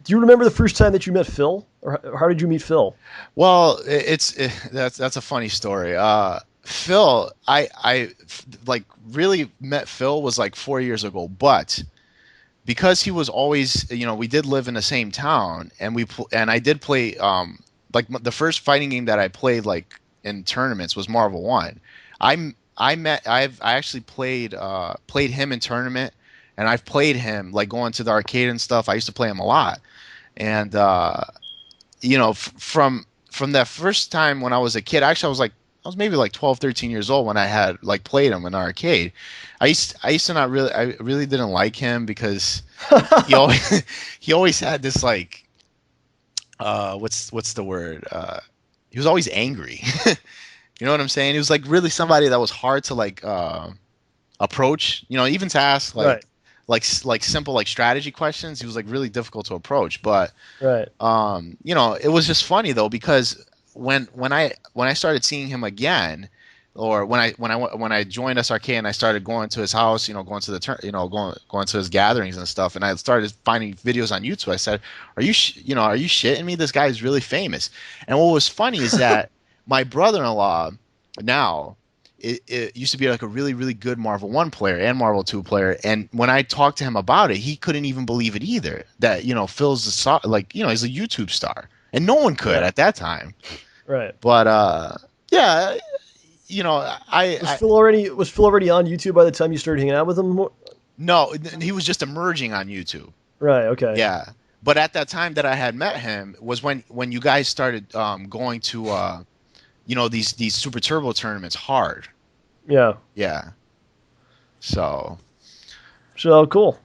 Do you remember the first time that you met Phil, or how did you meet Phil? Well, that's a funny story. Phil, like really met Phil was like 4 years ago, but because he was always, we did live in the same town, and and I did play, like the first fighting game that I played like in tournaments was Marvel One. I actually played him in tournament, and I've played him like going to the arcade and stuff. I used to play him a lot, and from that first time when I was a kid, actually I was maybe like 12, 13 years old when I had like played him in an arcade. I used to not really I really didn't like him because he always he always had this like what's the word? He was always angry. You know what I'm saying? He was like really somebody that was hard to like approach, even to ask Right, like simple like strategy questions. He was like really difficult to approach, but right. it was just funny though because when I started seeing him again, or when I joined SRK and I started going to his house, going to the going to his gatherings and stuff, and I started finding videos on YouTube. I said, are you shitting me? This guy is really famous. And what was funny is that my brother-in-law now. It used to be like a really, really good Marvel 1 player and Marvel 2 player. And when I talked to him about it, he couldn't even believe it either. That, Phil's he's a YouTube star. And no one could Yeah, at that time. right. But yeah, I Was Phil already on YouTube by the time you started hanging out with him? no, he was just emerging on YouTube. Right. Okay. Yeah. But at that time that I had met him was when you guys started going to these Super Turbo tournaments hard. Yeah. Yeah. So So cool.